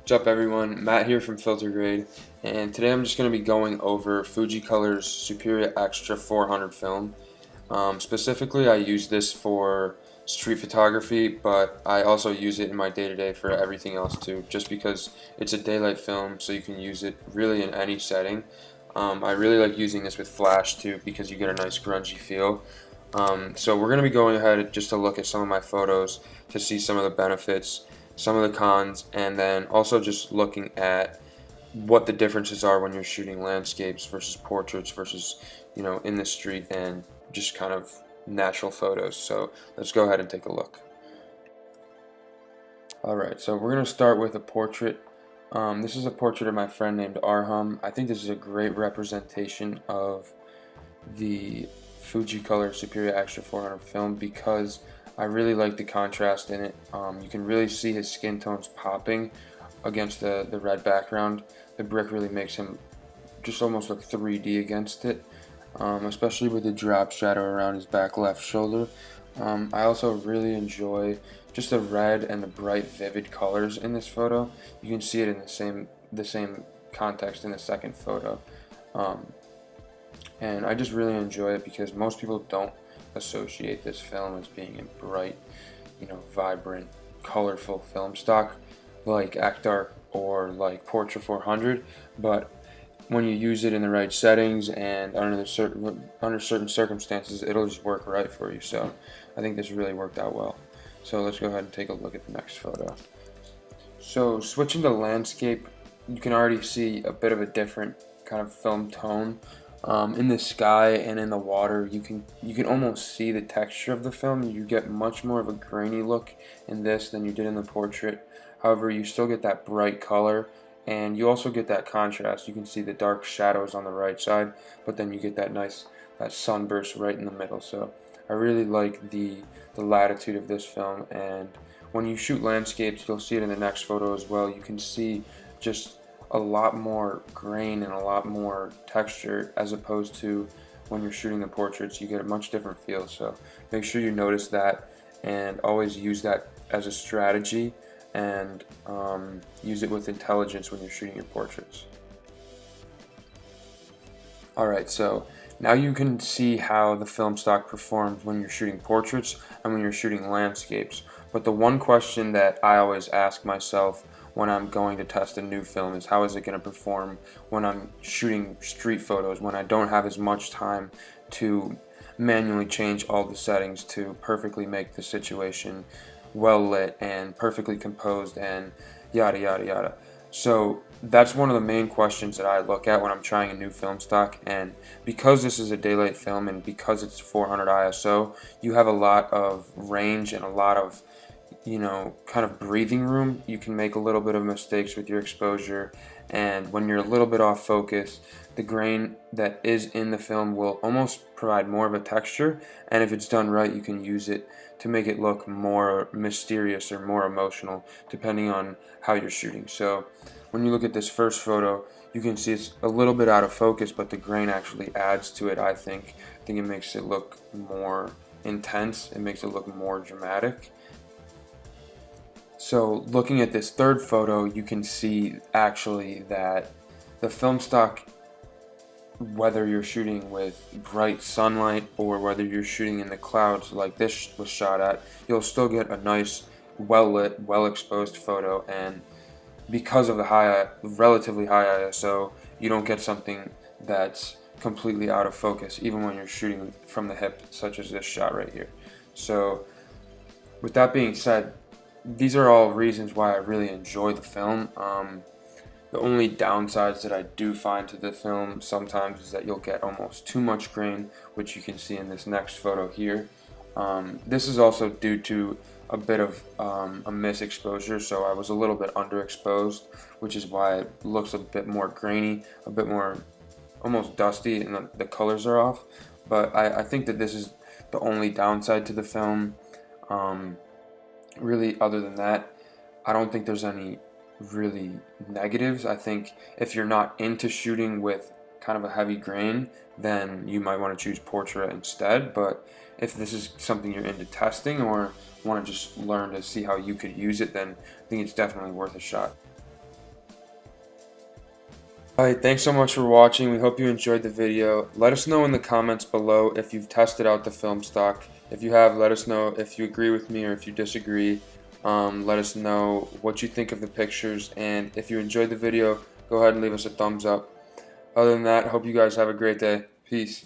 What's up everyone, Matt here from FilterGrade, and today I'm just going to be going over Fujicolor's Superia X-TRA 400 film. Specifically I use this for street photography, but I also use it in my day-to-day for everything else too, just because it's a daylight film so you can use it really in any setting. I really like using this with flash too because you get a nice grungy feel. So we're going to be going ahead just to look at some of my photos to see some of the benefits, some of the cons, and then also just looking at what the differences are when you're shooting landscapes versus portraits versus, in the street and just kind of natural photos. So let's go ahead and take a look. Alright, so we're going to start with a portrait. This is a portrait of my friend named Arham. I think this is a great representation of the Fujicolor Superia X-TRA 400 film because I really like the contrast in it. You can really see his skin tones popping against the red background. The brick really makes him just almost look 3D against it, especially with the drop shadow around his back left shoulder. I also really enjoy just the red and the bright vivid colors in this photo. You can see it in the same context in the second photo. And I just really enjoy it because most people don't associate this film as being a bright, vibrant, colorful film stock like X-TRA or like Portra 400, but when you use it in the right settings and under certain circumstances, it'll just work right for you. So I think this really worked out well. So let's go ahead and take a look at the next photo. So switching to landscape, you can already see a bit of a different kind of film tone. In the sky and in the water, you can almost see the texture of the film. You get much more of a grainy look in this than you did in the portrait. However, you still get that bright color, and you also get that contrast. You can see the dark shadows on the right side, but then you get that sunburst right in the middle. So I really like the latitude of this film, and when you shoot landscapes, you'll see it in the next photo as well. You can see just a lot more grain and a lot more texture as opposed to when you're shooting the portraits. You get a much different feel, so make sure you notice that and always use that as a strategy and use it with intelligence when you're shooting your portraits. Alright, so now you can see how the film stock performs when you're shooting portraits and when you're shooting landscapes. But the one question that I always ask myself when I'm going to test a new film is how is it going to perform when I'm shooting street photos, when I don't have as much time to manually change all the settings to perfectly make the situation well lit and perfectly composed and yada yada yada. So that's one of the main questions that I look at when I'm trying a new film stock, and because this is a daylight film and because it's 400 ISO, you have a lot of range and a lot of kind of breathing room. You can make a little bit of mistakes with your exposure, and when you're a little bit off focus, the grain that is in the film will almost provide more of a texture, and if it's done right, you can use it to make it look more mysterious or more emotional depending on how you're shooting. So when you look at this first photo, you can see it's a little bit out of focus, but the grain actually adds to it. I think it makes it look more intense. It makes it look more dramatic. So looking at this third photo, you can see actually that the film stock, whether you're shooting with bright sunlight or whether you're shooting in the clouds like this was shot at, you'll still get a nice, well-lit, well-exposed photo, and because of the relatively high ISO, you don't get something that's completely out of focus, even when you're shooting from the hip, such as this shot right here. So with that being said, these are all reasons why I really enjoy the film. The only downsides that I do find to the film sometimes is that you'll get almost too much grain, which you can see in this next photo here. This is also due to a bit of a misexposure, so I was a little bit underexposed, which is why it looks a bit more grainy, a bit more almost dusty, and the colors are off. But I think that this is the only downside to the film. Really, other than that, I don't think there's any really negatives. I think if you're not into shooting with kind of a heavy grain, then you might want to choose portrait instead. But if this is something you're into testing or want to just learn to see how you could use it, then I think it's definitely worth a shot. Alright, thanks so much for watching. We hope you enjoyed the video. Let us know in the comments below if you've tested out the film stock. If you have, let us know if you agree with me or if you disagree. Let us know what you think of the pictures, and if you enjoyed the video, go ahead and leave us a thumbs up. Other than that, hope you guys have a great day. Peace.